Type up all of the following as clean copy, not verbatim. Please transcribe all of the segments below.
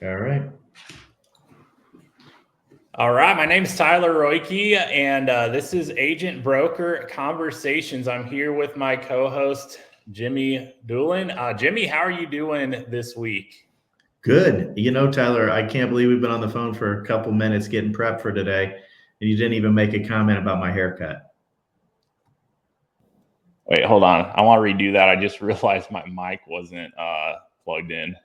All right. All right, my name is Tyler Royke, and this is Agent Broker Conversations. I'm here with my co-host Jimmy Doolin. Jimmy, how are you doing this week? Good. Tyler, I can't believe we've been on the phone for a couple minutes getting prepped for today, and you didn't even make a comment about my haircut. Wait, hold on. I want to redo that. I just realized my mic wasn't plugged in.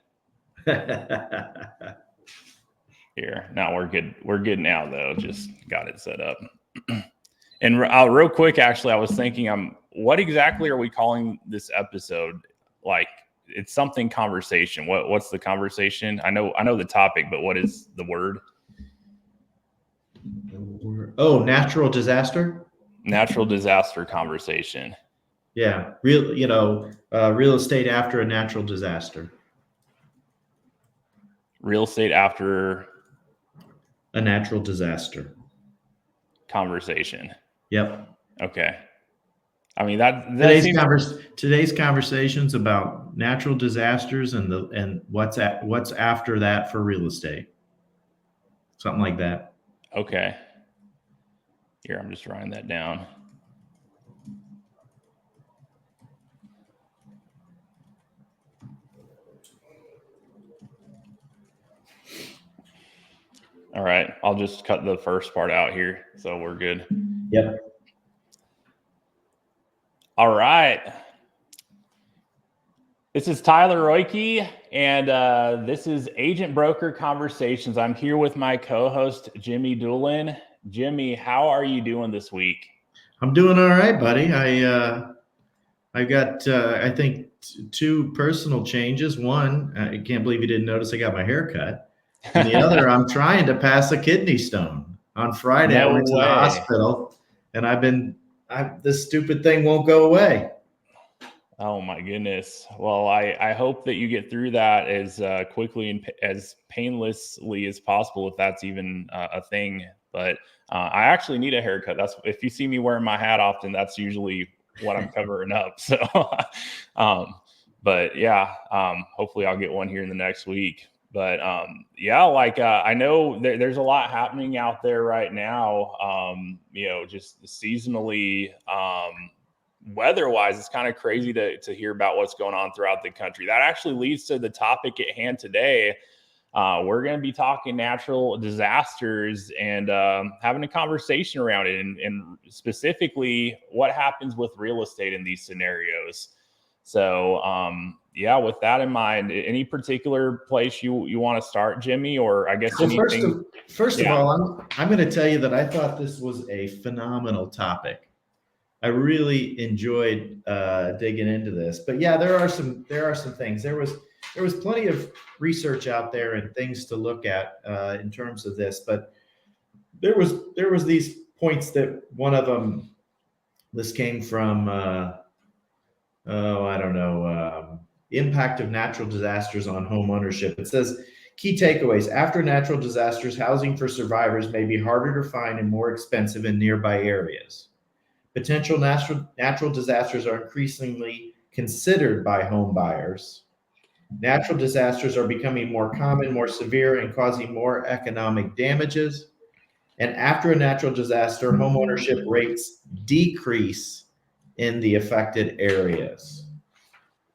Here, now we're good. We're good now, though. Just got it set up. And real quick, actually, I was thinking, what exactly are we calling this episode? Like, it's something conversation. What's the conversation? I know the topic, but what is the word? Oh, natural disaster. Natural disaster conversation. Yeah, real estate after a natural disaster. Real estate after a natural disaster. Conversation. Yep. Okay. I mean that today's conversations about natural disasters and what's after that for real estate. Something like that. Okay. Here, I'm just writing that down. All right. I'll just cut the first part out here, so we're good. Yep. All right. This is Tyler Royke, and this is Agent Broker Conversations. I'm here with my co-host, Jimmy Doolin. Jimmy, how are you doing this week? I'm doing all right, buddy. I got, I think, two personal changes. One, I can't believe you didn't notice I got my hair cut. And the other, I'm trying to pass a kidney stone. On Friday, I went to the hospital, and this stupid thing won't go away. Oh my goodness. Well, I hope that you get through that as quickly and as painlessly as possible, if that's even a thing. But I actually need a haircut. That's, if you see me wearing my hat often, that's usually what I'm covering up. So, but yeah, hopefully I'll get one here in the next week. But yeah, like I know there's a lot happening out there right now. Just seasonally. Weather-wise, it's kind of crazy to hear about what's going on throughout the country. That actually leads to the topic at hand today. We're going to be talking natural disasters and having a conversation around it, and specifically what happens with real estate in these scenarios. So, yeah, with that in mind, any particular place you want to start, Jimmy, or I guess anything? First of all, I'm going to tell you that I thought this was a phenomenal topic. I really enjoyed digging into this, but yeah, there are some things. There was plenty of research out there and things to look at in terms of this, but there was these points that one of them. This came from impact of natural disasters on home ownership. It says key takeaways: after natural disasters, housing for survivors may be harder to find and more expensive in nearby areas. Potential natural disasters are increasingly considered by home buyers. Natural disasters are becoming more common, more severe, and causing more economic damages. And after a natural disaster, homeownership rates decrease in the affected areas.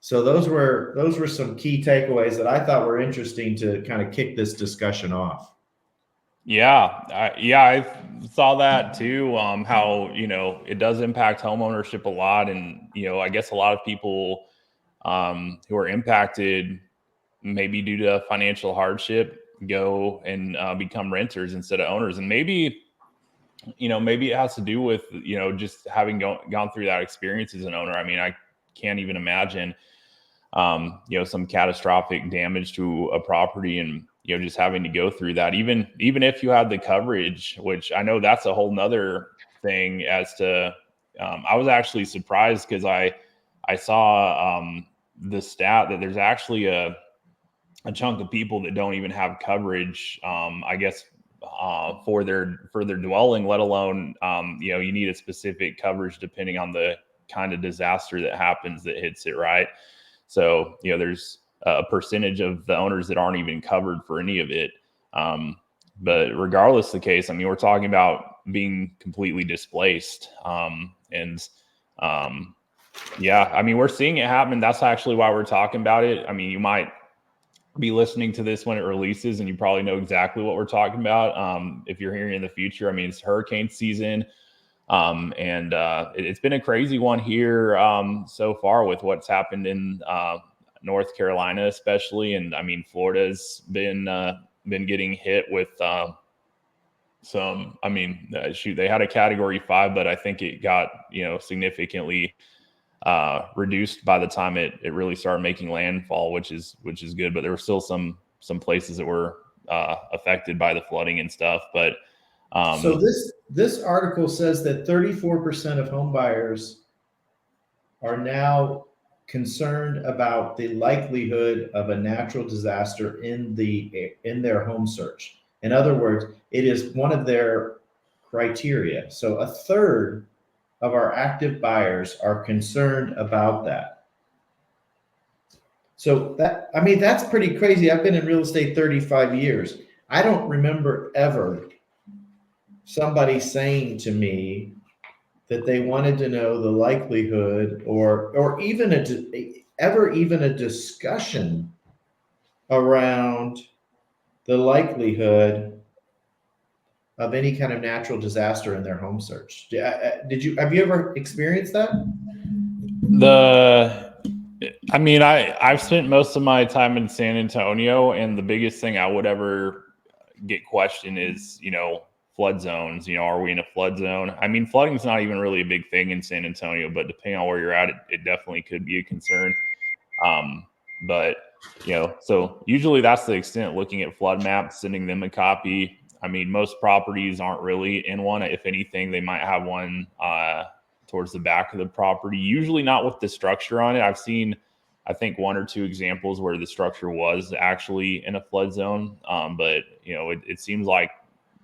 So those were some key takeaways that I thought were interesting to kind of kick this discussion off. Yeah, I saw that too. How it does impact homeownership a lot, and I guess a lot of people who are impacted, maybe due to financial hardship, go and become renters instead of owners, and maybe it has to do with just having gone through that experience as an owner. I mean, I can't even imagine some catastrophic damage to a property, and just having to go through that, even if you had the coverage, which I know that's a whole nother thing. As to I was actually surprised because I saw the stat that there's actually a chunk of people that don't even have coverage, I guess, for their dwelling, let alone you need a specific coverage depending on the kind of disaster that happens that hits it, right? So there's a percentage of the owners that aren't even covered for any of it. But regardless of the case, I mean, we're talking about being completely displaced. Yeah, I mean, we're seeing it happen. That's actually why we're talking about it. I mean, you might be listening to this when it releases and you probably know exactly what we're talking about. If you're hearing in the future, I mean, it's hurricane season. It's been a crazy one here so far with what's happened in North Carolina, especially. And I mean, Florida's been getting hit with some. I mean, shoot, they had a Category 5, but I think it got significantly reduced by the time it really started making landfall, which is good. But there were still some places that were affected by the flooding and stuff. But so this article says that 34% of home buyers are now concerned about the likelihood of a natural disaster in their home search. In other words, it is one of their criteria. So a third of our active buyers are concerned about that. So that's pretty crazy. I've been in real estate 35 years. I don't remember ever somebody saying to me that they wanted to know the likelihood or even a discussion around the likelihood of any kind of natural disaster in their home search. Have you ever experienced that? I've spent most of my time in San Antonio, and the biggest thing I would ever get questioned is, flood zones. Are we in a flood zone? I mean, flooding is not even really a big thing in San Antonio, but depending on where you're at, it definitely could be a concern. So usually that's the extent looking at flood maps, sending them a copy. I mean, most properties aren't really in one. If anything, they might have one towards the back of the property, usually not with the structure on it. I've seen, I think, one or two examples where the structure was actually in a flood zone. But it seems like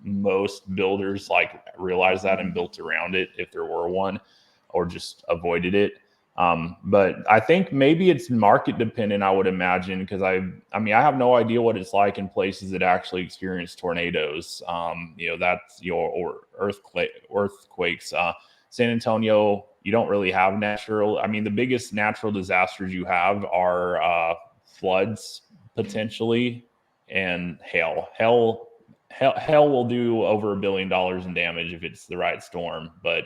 most builders realized that and built around it if there were one, or just avoided it. But I think maybe it's market dependent, I would imagine, because I have no idea what it's like in places that actually experience tornadoes. That's or earthquakes. San Antonio, you don't really have natural. I mean, the biggest natural disasters you have are floods potentially, and hail. Hell will do over $1 billion in damage if it's the right storm. But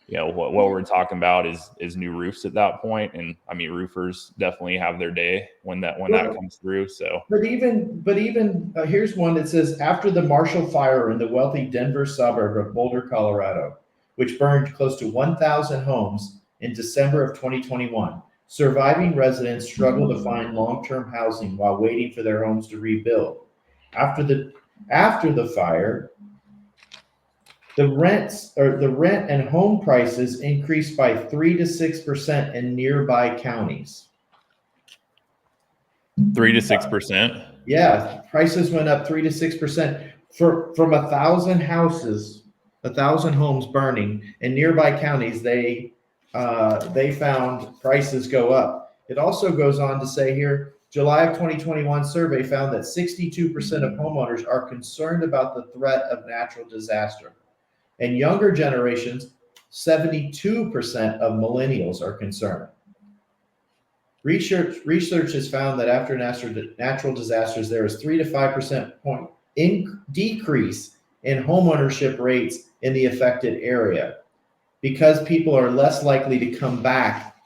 what we're talking about is new roofs at that point. And I mean, roofers definitely have their day when that comes through. So, but even here's one that says, after the Marshall Fire in the wealthy Denver suburb of Boulder, Colorado, which burned close to 1,000 homes in December of 2021, surviving residents struggle to find long-term housing while waiting for their homes to rebuild. After the fire, the rent and home prices increased by 3 to 6% in nearby counties. 3 to 6%. Yeah, prices went up 3 to 6% from 1,000 houses, 1,000 homes burning in nearby counties. They found prices go up. It also goes on to say here, July of 2021 survey found that 62% of homeowners are concerned about the threat of natural disaster. And younger generations, 72% of millennials are concerned. Research has found that after natural disasters, there is 3 to 5% point decrease in homeownership rates in the affected area, because people are less likely to come back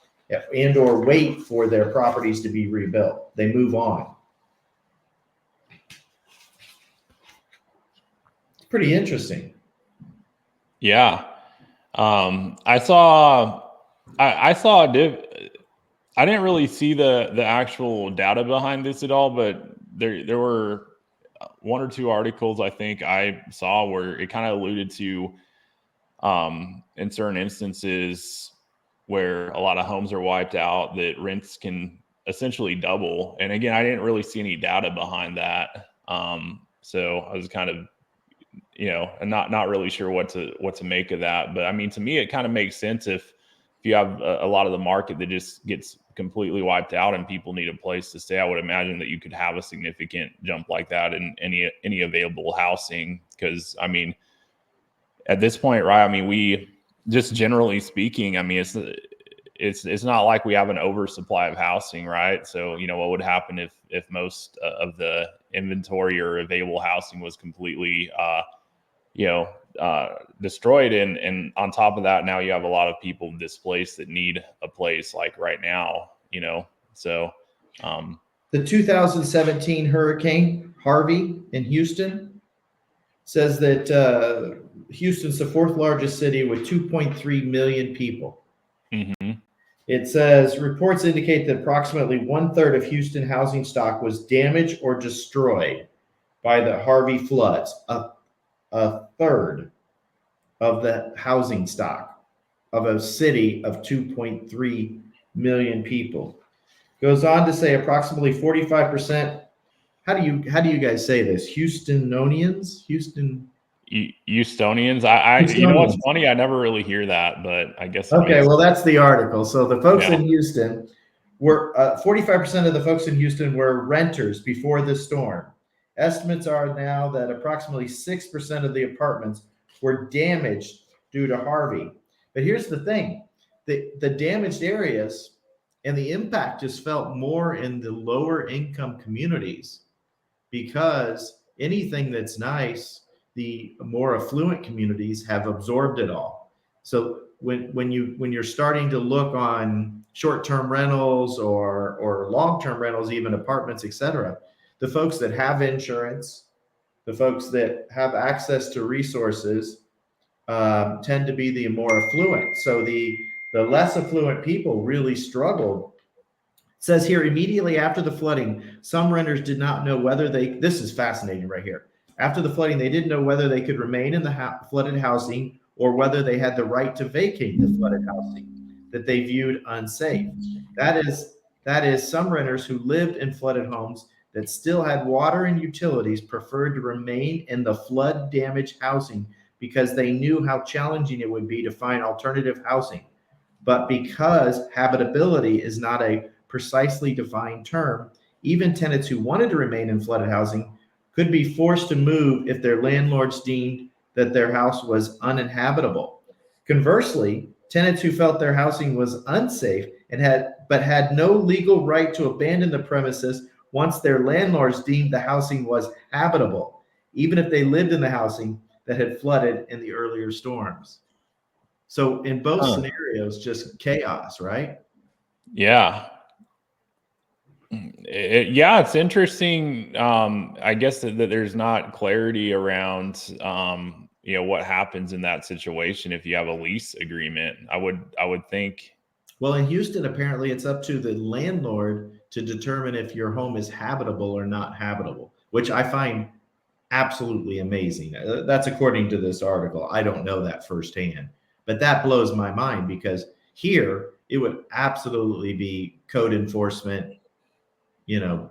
and or wait for their properties to be rebuilt. They move on. It's pretty interesting. Yeah. I saw a div. I didn't really see the actual data behind this at all, but there were one or two articles I think I saw where it kind of alluded to in certain instances where a lot of homes are wiped out, that rents can essentially double. And again, I didn't really see any data behind that. So I was kind of, and not really sure what to make of that. But I mean, to me, it kind of makes sense if you have a lot of the market that just gets completely wiped out and people need a place to stay, I would imagine that you could have a significant jump like that in any available housing. Because I mean, at this point, right? I mean, we just generally speaking, I mean, it's not like we have an oversupply of housing, right? So, you know, what would happen if most of the inventory or available housing was completely, destroyed? And on top of that, now you have a lot of people displaced that need a place like right now, you know? So, the 2017 Hurricane Harvey in Houston says that Houston's the fourth largest city with 2.3 million people. mm-hmm. It says reports indicate that approximately 1/3 of Houston housing stock was damaged or destroyed by the Harvey floods. A third of the housing stock of a city of 2.3 million people. Goes on to say approximately 45%. How do you guys say this? Houstonians? Houstonians. You know what's funny? I never really hear that, but I guess. Okay, well, that's the article. So the folks Yeah. in Houston were 45% of the folks in Houston were renters before the storm. Estimates are now that approximately 6% of the apartments were damaged due to Harvey. But here's the thing: the damaged areas and the impact is felt more in the lower income communities, because anything that's nice, the more affluent communities have absorbed it all. So when you're starting to look on short-term rentals or long-term rentals, even apartments, etc., the folks that have insurance, the folks that have access to resources, tend to be the more affluent. So the less affluent people really struggled. It says here, immediately after the flooding, some renters did not know whether this is fascinating right here. After the flooding, they didn't know whether they could remain in the flooded housing or whether they had the right to vacate the flooded housing that they viewed unsafe. That is some renters who lived in flooded homes that still had water and utilities preferred to remain in the flood damaged housing because they knew how challenging it would be to find alternative housing. But because habitability is not a precisely defined term, even tenants who wanted to remain in flooded housing could be forced to move if their landlords deemed that their house was uninhabitable. Conversely, tenants who felt their housing was unsafe and had no legal right to abandon the premises once their landlords deemed the housing was habitable, even if they lived in the housing that had flooded in the earlier storms. So in both scenarios, just chaos, right? Yeah. It's interesting. I guess that there's not clarity around, what happens in that situation if you have a lease agreement. I would think. Well, in Houston, apparently it's up to the landlord to determine if your home is habitable or not habitable, which I find absolutely amazing. That's according to this article. I don't know that firsthand, but that blows my mind, because here it would absolutely be code enforcement,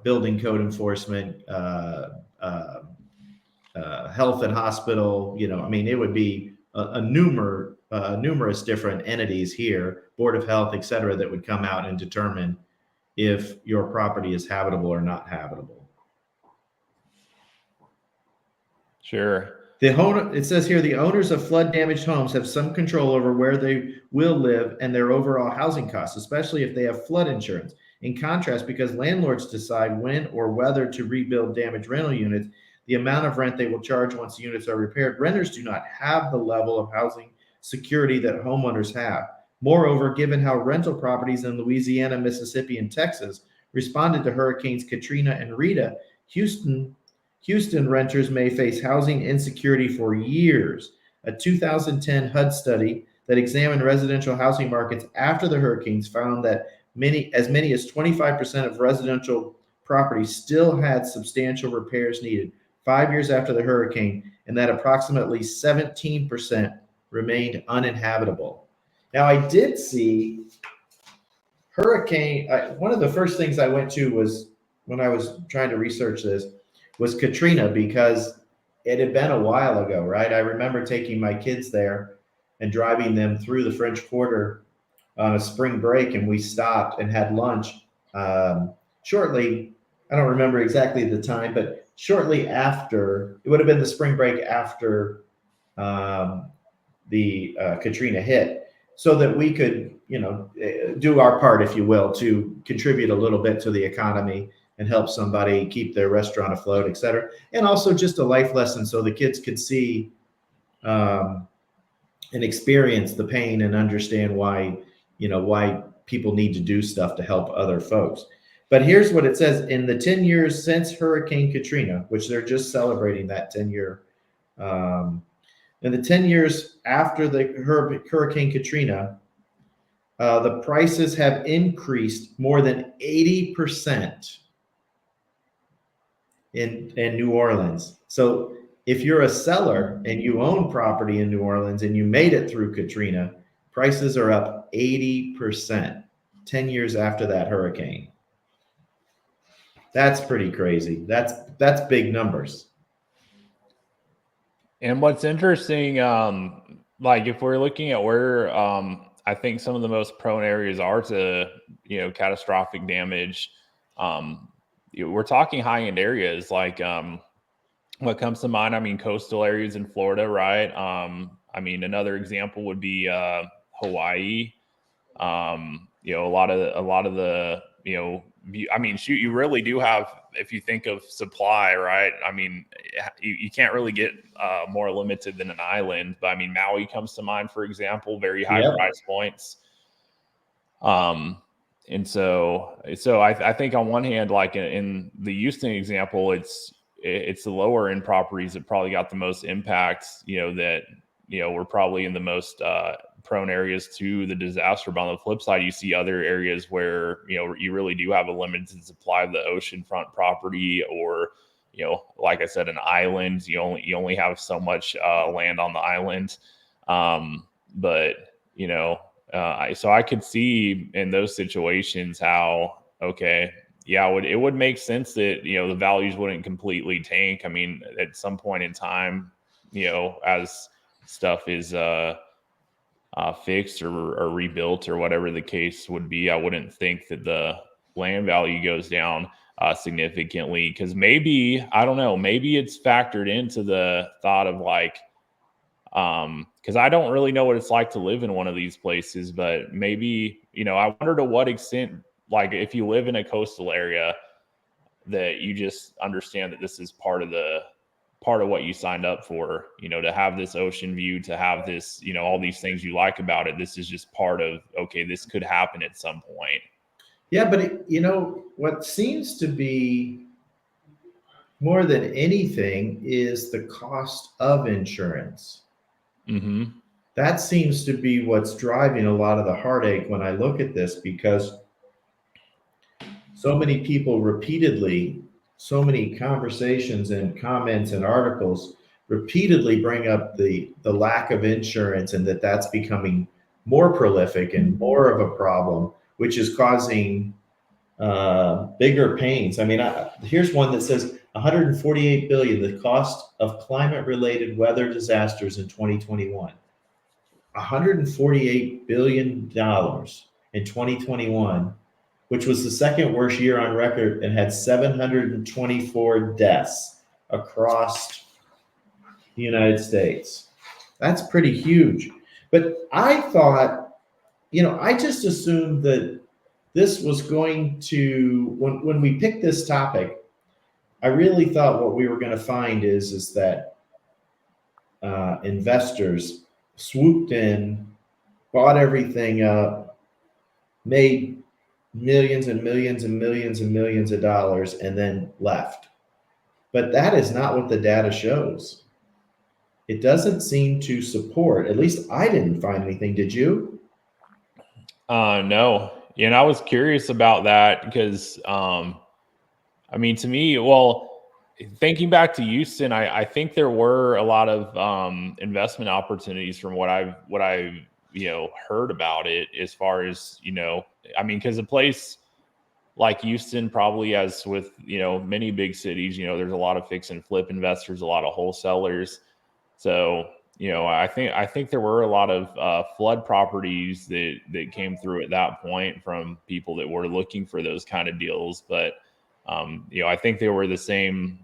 building code enforcement, health and hospital, I mean, it would be numerous different entities here, Board of Health, et cetera, that would come out and determine if your property is habitable or not habitable. Sure. It says here, the owners of flood damaged homes have some control over where they will live and their overall housing costs, especially if they have flood insurance. In contrast, because landlords decide when or whether to rebuild damaged rental units, the amount of rent they will charge once the units are repaired, renters do not have the level of housing security that homeowners have. Moreover, given how rental properties in Louisiana, Mississippi, and Texas responded to Hurricanes Katrina and Rita, Houston renters may face housing insecurity for years. A 2010 HUD study that examined residential housing markets after the hurricanes found that as many as 25% of residential properties still had substantial repairs needed 5 years after the hurricane, and that approximately 17% remained uninhabitable. Now, I did see one of the first things I went to was, when I was trying to research this, was Katrina, because it had been a while ago, right? I remember taking my kids there and driving them through the French Quarter on a spring break, and we stopped and had lunch shortly. I don't remember exactly the time, but shortly after, it would have been the spring break after the Katrina hit, so that we could, do our part, if you will, to contribute a little bit to the economy and help somebody keep their restaurant afloat, et cetera. And also just a life lesson so the kids could see and experience the pain and understand why people need to do stuff to help other folks. But here's what it says: in the 10 years since Hurricane Katrina, which they're just celebrating that 10-year, in the 10 years after the Hurricane Katrina, the prices have increased more than 80% in New Orleans. So if you're a seller and you own property in New Orleans and you made it through Katrina, prices are up 80% 10 years after that hurricane. That's pretty crazy. That's big numbers. And what's interesting, like if we're looking at where I think some of the most prone areas are to, catastrophic damage, we're talking high-end areas. Like what comes to mind, I mean, coastal areas in Florida, right? I mean, another example would be Hawaii. A lot of the, I mean, shoot, you really do have, if you think of supply, right? I mean, you can't really get more limited than an island. But I mean, Maui comes to mind, for example, very high price points. And so I think on one hand, like in the Houston example, it's the lower end properties that probably got the most impact, that, we're probably in the most prone areas to the disaster. But on the flip side, you see other areas where, you really do have a limited supply of the oceanfront property, or, like I said, an island, you only have so much land on the island. But, so I could see in those situations how, okay, yeah, it would make sense that, the values wouldn't completely tank. I mean, at some point in time, as stuff is fixed or rebuilt or whatever the case would be, I wouldn't think that the land value goes down significantly, because maybe, I don't know, maybe it's factored into the thought of like, because I don't really know what it's like to live in one of these places, but maybe, I wonder to what extent, like if you live in a coastal area, that you just understand that this is part of what you signed up for, to have this ocean view, to have this, all these things you like about it. This is just part of, okay, this could happen at some point. Yeah, but what seems to be more than anything is the cost of insurance. Mm-hmm. That seems to be what's driving a lot of the heartache when I look at this, because so many people repeatedly, so many conversations and comments and articles repeatedly bring up the lack of insurance, and that's becoming more prolific and more of a problem, which is causing bigger pains. I mean, here's one that says 148 billion, the cost of climate-related weather disasters in 2021. 148 billion dollars in 2021, which was the second worst year on record and had 724 deaths across the United States. That's pretty huge. But I thought, I just assumed that this was going to, when we picked this topic, I really thought what we were going to find is that investors swooped in, bought everything up, made millions and millions and millions and millions of dollars, and then left. But that is not what the data shows. It doesn't seem to support, at least I didn't find anything. Did you? No. And I was curious about that because, I mean, to me, well, thinking back to Houston, I think there were a lot of investment opportunities from what I've heard about it, as far as, I mean, because a place like Houston, probably as with, many big cities, there's a lot of fix and flip investors, a lot of wholesalers. So I think there were a lot of flood properties that came through at that point from people that were looking for those kind of deals. But I think they were the same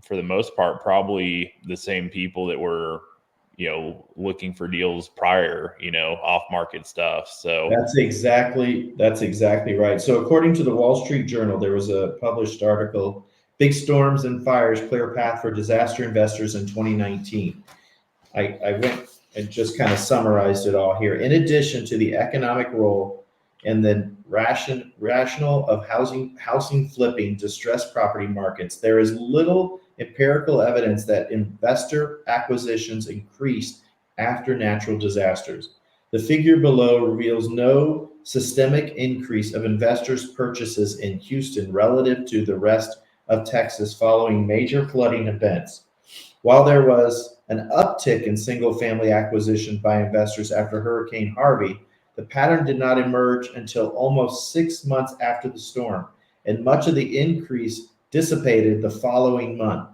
for the most part, probably the same people that were looking for deals prior, off market stuff. So That's exactly right. So according to the Wall Street Journal, there was a published article, Big Storms and Fires Clear Path for Disaster Investors in 2019. I went and just kind of summarized it all here. In addition to the economic role and the rational of housing flipping distressed property markets, there is little empirical evidence that investor acquisitions increased after natural disasters. The figure below reveals no systemic increase of investors' purchases in Houston relative to the rest of Texas following major flooding events. While there was an uptick in single-family acquisitions by investors after Hurricane Harvey, the pattern did not emerge until almost 6 months after the storm, and much of the increase dissipated the following month.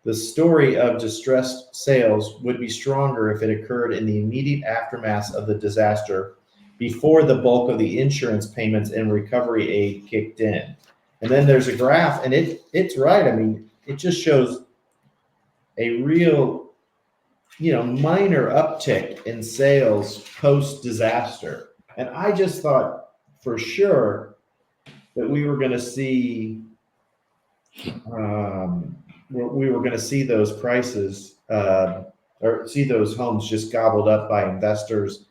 The story of distressed sales would be stronger if it occurred in the immediate aftermath of the disaster, before the bulk of the insurance payments and recovery aid kicked in. And then there's a graph, and it's right. I mean, it just shows a real, minor uptick in sales post-disaster. And I just thought for sure that we were going to see, those prices or see those homes just gobbled up by investors,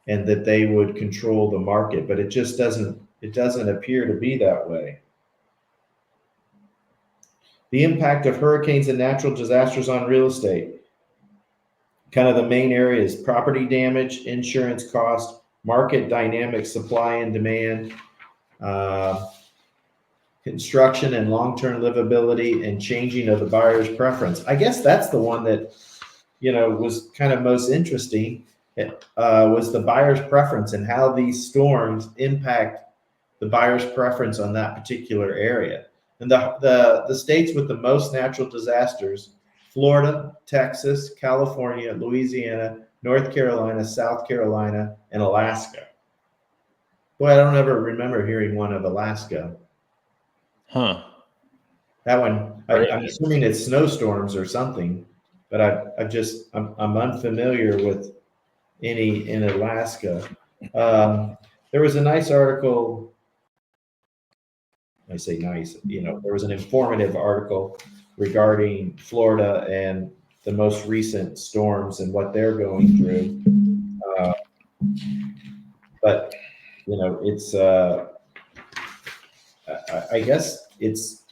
and that they would control the market. But it just doesn't appear to be that way. The impact of hurricanes and natural disasters on real estate. Kind of the main areas: property damage, insurance cost, market dynamics, supply and demand, construction and long-term livability, and changing of the buyer's preference. I guess that's the one that, was kind of most interesting. Was the buyer's preference and how these storms impact the buyer's preference on that particular area. And the states with the most natural disasters: Florida, Texas, California, Louisiana, North Carolina, South Carolina, and Alaska. Boy, I don't ever remember hearing one of Alaska. Huh. That one, I'm assuming it's snowstorms or something, but I'm unfamiliar with any in Alaska. There was a nice article. I say nice, there was an informative article regarding Florida and the most recent storms and what they're going through. But it's I guess it's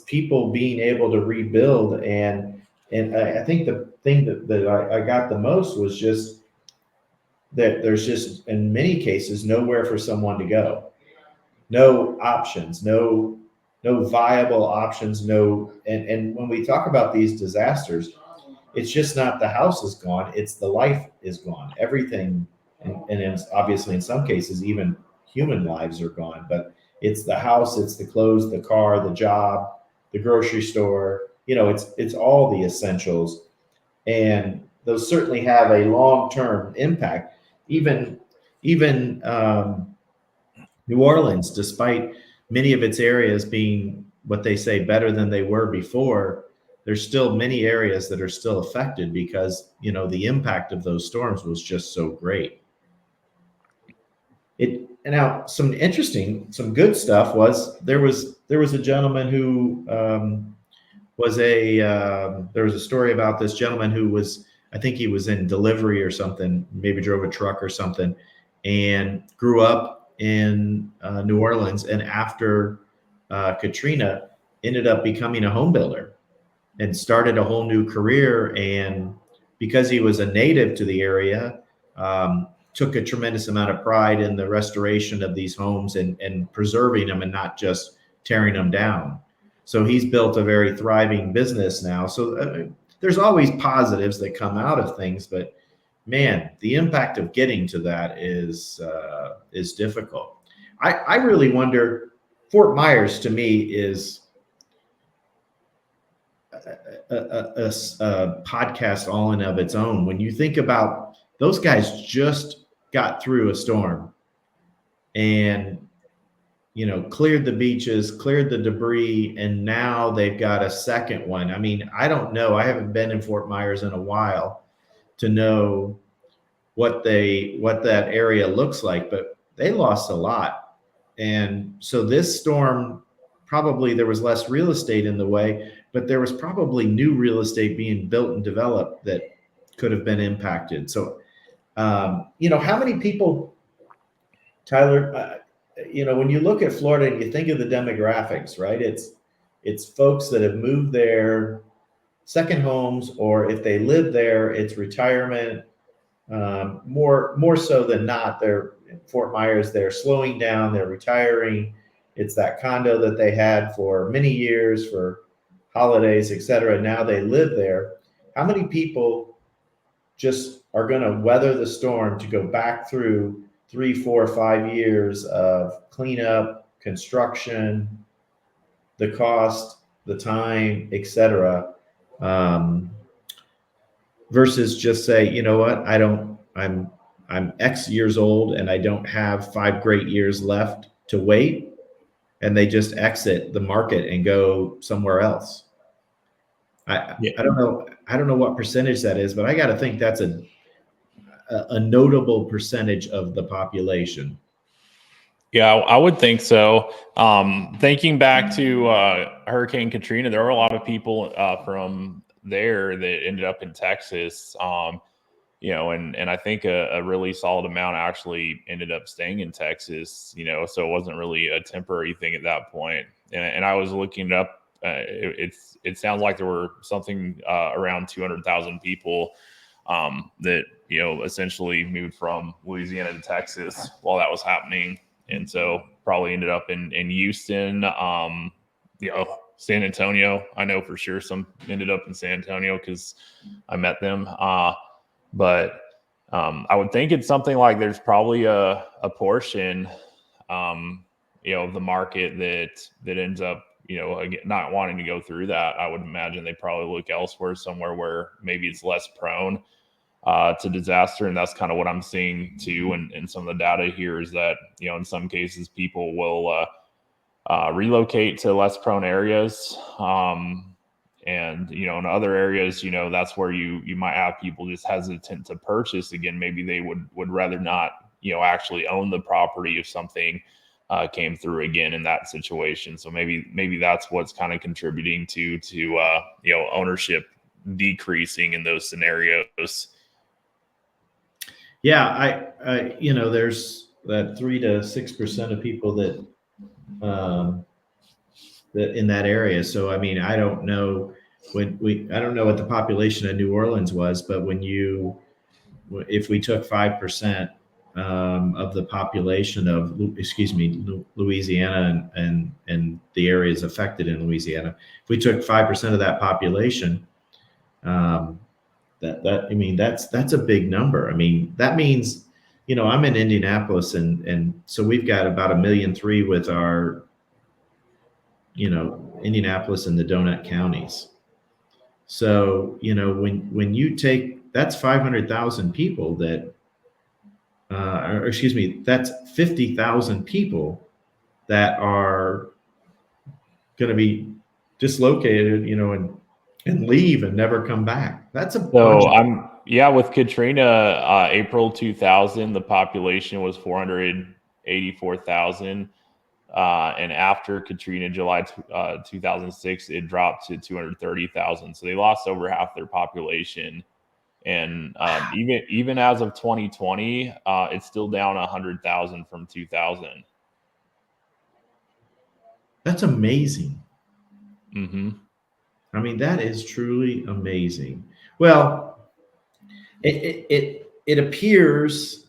people being able to rebuild, and I think the thing that I got the most was just that there's just, in many cases, nowhere for someone to go. No options, no viable options, and when we talk about these disasters, it's just not the house is gone, it's the life is gone. Everything, and it's obviously in some cases even human lives are gone, but it's the house, it's the clothes, the car, the job, the grocery store, it's all the essentials. And those certainly have a long-term impact. Even New Orleans, despite many of its areas being what they say better than they were before, there's still many areas that are still affected because, the impact of those storms was just so great. Now some good stuff was there was a gentleman who there was a story about this gentleman who was, I think he was in delivery or something, maybe drove a truck or something, and grew up in New Orleans, and after Katrina ended up becoming a home builder and started a whole new career. And because he was a native to the area, took a tremendous amount of pride in the restoration of these homes and preserving them and not just tearing them down. So he's built a very thriving business now. So there's always positives that come out of things, but man, the impact of getting to that is difficult. I really wonder, Fort Myers to me is, a podcast all in of its own. When you think about those guys just got through a storm and cleared the beaches, cleared the debris, and now they've got a second one. I mean, I don't know. I haven't been in Fort Myers in a while to know what that area looks like, but they lost a lot. And so this storm, probably there was less real estate in the way, but there was probably new real estate being built and developed that could have been impacted. So, how many people, Tyler, when you look at Florida and you think of the demographics, right? It's folks that have moved there, second homes, or if they live there, it's retirement. More so than not, they're in Fort Myers, they're slowing down, they're retiring. It's that condo that they had for many years for holidays, et cetera. Now they live there. How many people just are going to weather the storm to go back through 3, 4, 5 years of cleanup, construction, the cost, the time, et cetera, versus just say, you know what, I'm X years old and I don't have 5 great years left to wait, and they just exit the market and go somewhere else. I don't know what percentage that is, but I got to think that's a notable percentage of the population. Yeah, I would think so. Thinking back to Hurricane Katrina, there were a lot of people from there that ended up in Texas. And I think a really solid amount actually ended up staying in Texas. So it wasn't really a temporary thing at that point. And I was looking it up. It sounds like there were something around 200,000 people that essentially moved from Louisiana to Texas while that was happening. And so probably ended up in Houston, San Antonio. I know for sure some ended up in San Antonio because I met them. But I would think it's something like there's probably a portion, of the market that ends up, again, not wanting to go through that. I would imagine they probably look elsewhere, somewhere where maybe it's less prone to disaster. And that's kind of what I'm seeing too. And some of the data here is that, in some cases people will relocate to less prone areas. And, in other areas, that's where you might have people just hesitant to purchase again. Maybe they would rather not, actually own the property if something came through again in that situation. So maybe that's what's kind of contributing to ownership decreasing in those scenarios. Yeah, I there's that 3 to 6% of people that in that area. So I mean, I don't know I don't know what the population of New Orleans was, but if we took 5% of the population of Louisiana and the areas affected in Louisiana, if we took 5% of that population, that's a big number. I mean, that means, I'm in Indianapolis and so we've got about 1.3 million with our, Indianapolis and the donut counties. So, when you take, that's 500,000 people that's 50,000 people that are going to be dislocated, and leave and never come back. That's with Katrina, April 2000, the population was 484,000. And after Katrina, July 2006, it dropped to 230,000. So they lost over half their population. And even as of 2020, it's still down 100,000 from 2000. That's amazing. Mm-hmm. I mean, that is truly amazing. Well, it appears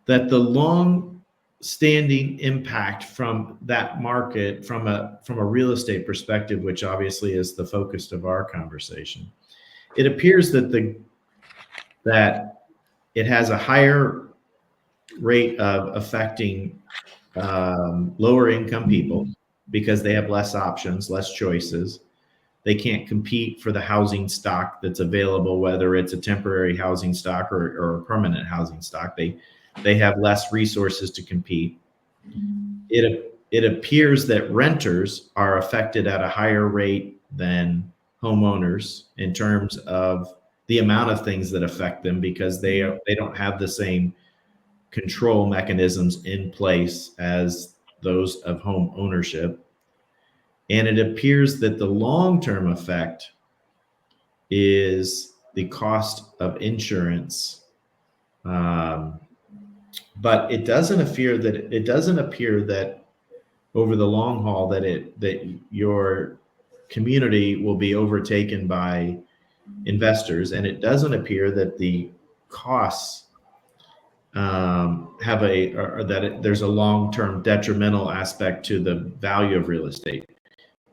that the long-standing impact from that market, from a real estate perspective, which obviously is the focus of our conversation, it appears that it has a higher rate of affecting lower income people because they have less options, less choices. they can't compete for the housing stock that's available, whether it's a temporary housing stock or a permanent housing stock. They have less resources to compete. It appears that renters are affected at a higher rate than homeowners in terms of the amount of things that affect them, because they don't have the same control mechanisms in place as those of home ownership. And it appears that the long-term effect is the cost of insurance. But it doesn't appear that over the long haul that your community will be overtaken by investors, and it doesn't appear that the costs there's a long-term detrimental aspect to the value of real estate.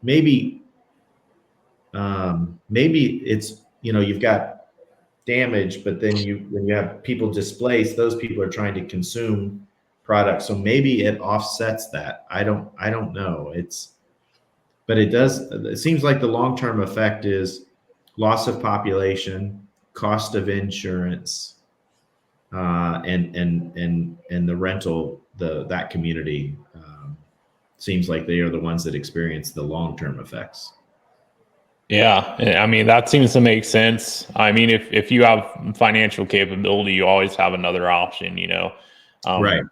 Maybe it's, you've got damage, but then when you have people displaced, those people are trying to consume products. So maybe it offsets that. I don't know. But it seems like the long-term effect is loss of population, cost of insurance, and the rental, that community seems like they are the ones that experience the long-term effects. Yeah, I mean, that seems to make sense. I mean, if you have financial capability, you always have another option, Right.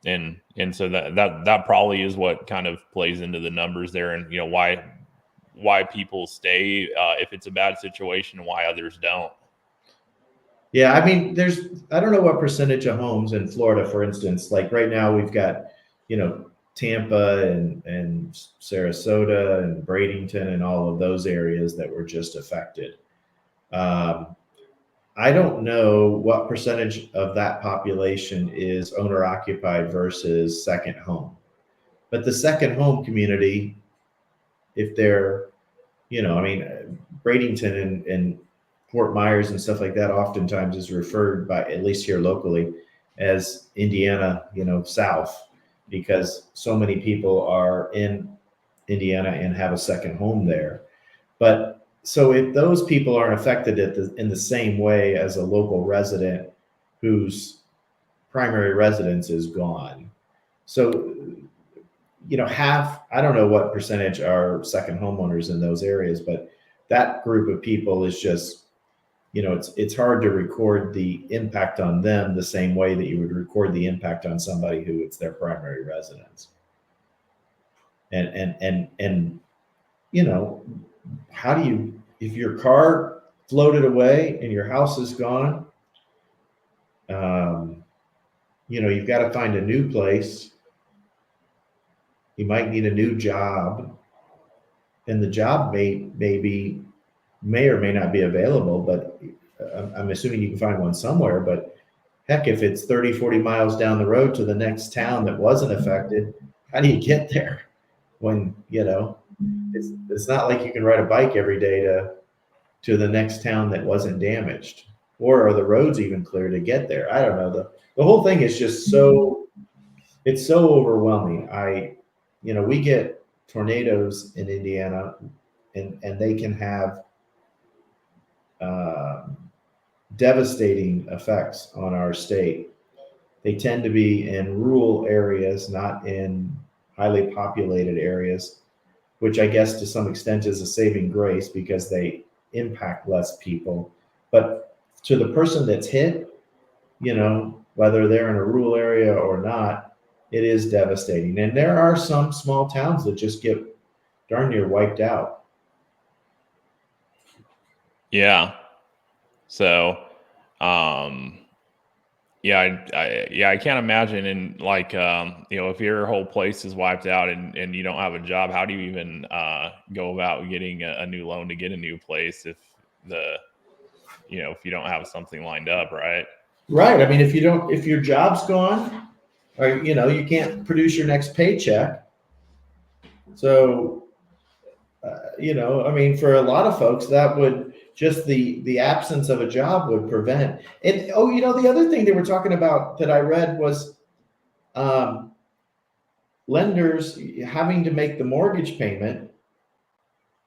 And so that probably is what kind of plays into the numbers there, and why people stay if it's a bad situation, and why others don't. Yeah, I mean, I don't know what percentage of homes in Florida, for instance, like right now we've got, Tampa and Sarasota and Bradenton and all of those areas that were just affected. I don't know what percentage of that population is owner occupied versus second home, but the second home community, if they're, Bradenton and Fort Myers and stuff like that oftentimes is referred by, at least here locally, as Indiana, South, because so many people are in Indiana and have a second home there. But so if those people aren't affected in the same way as a local resident whose primary residence is gone. So, I don't know what percentage are second homeowners in those areas, but that group of people is just, it's hard to record the impact on them the same way that you would record the impact on somebody who it's their primary residence. And how do you, if your car floated away and your house is gone, you've got to find a new place. You might need a new job, and the job may or may not be available, but I'm assuming you can find one somewhere. But heck, if it's 30, 40 miles down the road to the next town that wasn't affected, how do you get there? When, it's not like you can ride a bike every day to the next town that wasn't damaged, or are the roads even clear to get there? I don't know. The whole thing is just it's so overwhelming. We get tornadoes in Indiana, and they can have devastating effects on our state. They tend to be in rural areas, not in highly populated areas, which I guess to some extent is a saving grace because they impact less people. But to the person that's hit, whether they're in a rural area or not, it is devastating. And there are some small towns that just get darn near wiped out. Yeah. So, I can't imagine. And if your whole place is wiped out and you don't have a job, how do you even go about getting a new loan to get a new place if you don't have something lined up, right? Right. I mean, if your job's gone, or you can't produce your next paycheck. So, for a lot of folks, that would just the absence of a job would prevent. And the other thing they were talking about that I read was lenders having to make the mortgage payment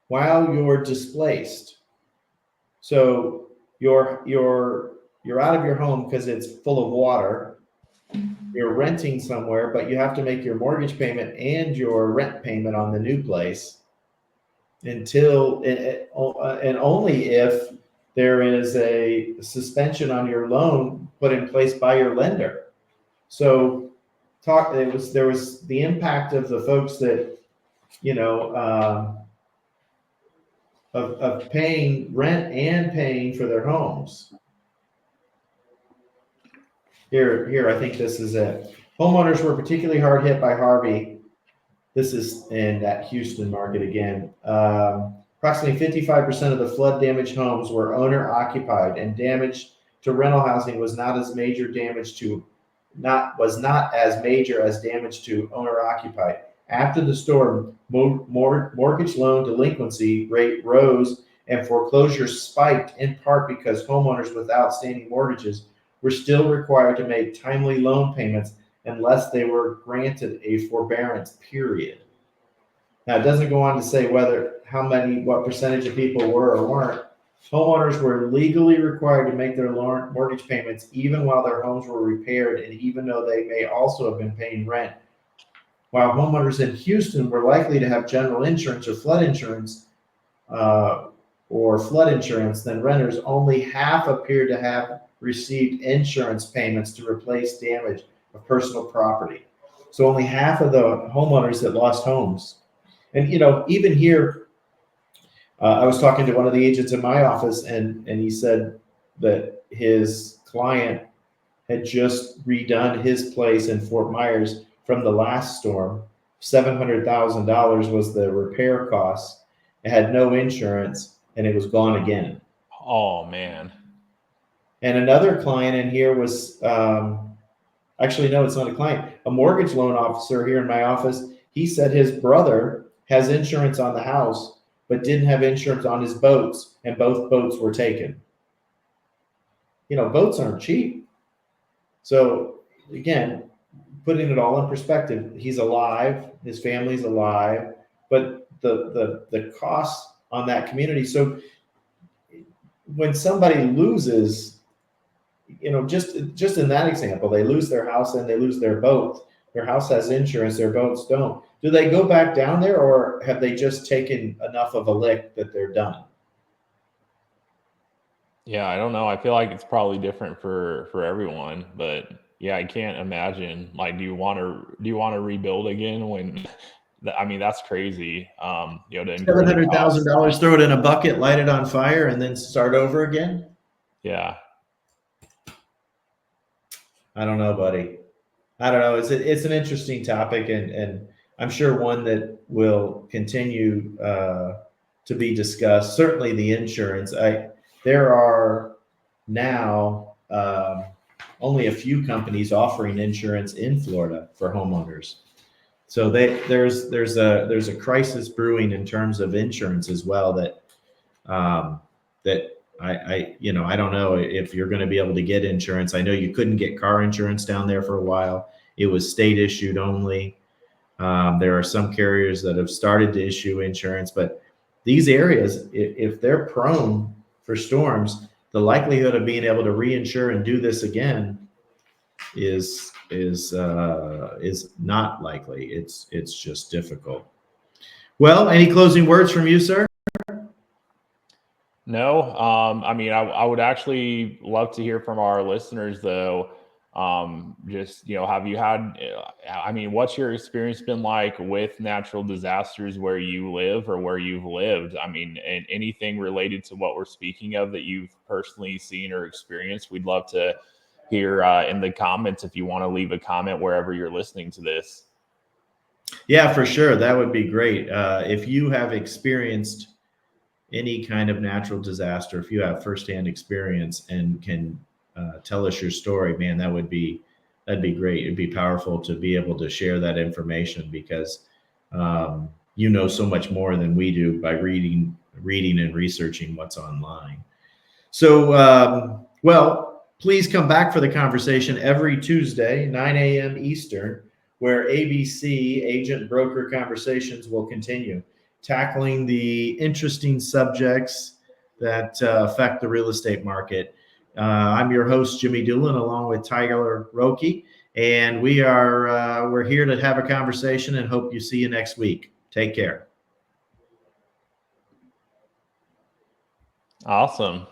while you're displaced. So you're out of your home because it's full of water. You're renting somewhere, but you have to make your mortgage payment and your rent payment on the new place until and only if there is a suspension on your loan put in place by your lender. So there was the impact of the folks that, you know, of paying rent and paying for their homes. Here, I think this is it. Homeowners were particularly hard hit by Harvey. This is in that Houston market again. Approximately 55% of the flood damaged homes were owner occupied, and damage to rental housing was not as major as damage to owner occupied. After the storm, mortgage loan delinquency rate rose and foreclosures spiked, in part because homeowners with outstanding mortgages were still required to make timely loan payments unless they were granted a forbearance period. Now, it doesn't go on to say what percentage of people were or weren't. Homeowners were legally required to make their mortgage payments even while their homes were repaired, and even though they may also have been paying rent. While homeowners in Houston were likely to have general insurance or flood insurance, then renters, only half appeared to have received insurance payments to replace damage of personal property. So only half of the homeowners that lost homes. And, you know, even here, I was talking to one of the agents in my office, and he said that his client had just redone his place in Fort Myers from the last storm. $700,000 was the repair cost. It had no insurance, and it was gone again. Oh, man. And another client in here was, actually, no, it's not a client, a mortgage loan officer here in my office. He said his brother has insurance on the house, but didn't have insurance on his boats, and both boats were taken. You know, boats aren't cheap. So again, putting it all in perspective, he's alive, his family's alive, but the cost on that community. So when somebody loses, you know, just in that example, they lose their house and they lose their boat. Their house has insurance, their boats don't. Do they go back down there, or have they just taken enough of a lick that they're done? Yeah, I don't know. I feel like it's probably different for everyone, but yeah, I can't imagine. Like, do you want to rebuild again when? I mean, that's crazy. You know, to $700,000, throw it in a bucket, light it on fire, and then start over again. Yeah. I don't know, buddy. I don't know. It's an interesting topic, and I'm sure one that will continue to be discussed. Certainly, the insurance. There are now only a few companies offering insurance in Florida for homeowners. So there's a crisis brewing in terms of insurance as well. That I don't know if you're going to be able to get insurance. I know you couldn't get car insurance down there for a while. It was state issued only. There are some carriers that have started to issue insurance, but these areas, if they're prone for storms, the likelihood of being able to reinsure and do this again is not likely. It's just difficult. Well, any closing words from you, sir? No, I mean, I would actually love to hear from our listeners, though. Just, you know, have you had, I mean, what's your experience been like with natural disasters where you live or where you've lived? I mean, and anything related to what we're speaking of that you've personally seen or experienced, we'd love to hear in the comments if you want to leave a comment wherever you're listening to this. Yeah, for sure. That would be great. If you have experienced any kind of natural disaster, if you have firsthand experience and can tell us your story, man, that'd be great. It'd be powerful to be able to share that information because you know so much more than we do by reading and researching what's online. So, well, please come back for the conversation every Tuesday, 9 a.m. Eastern, where ABC Agent Broker Conversations will continue. tackling the interesting subjects that affect the real estate market. I'm your host, Jimmy Doolin, along with Tyler Roki, and we're here to have a conversation and hope you see you next week. Take care. Awesome.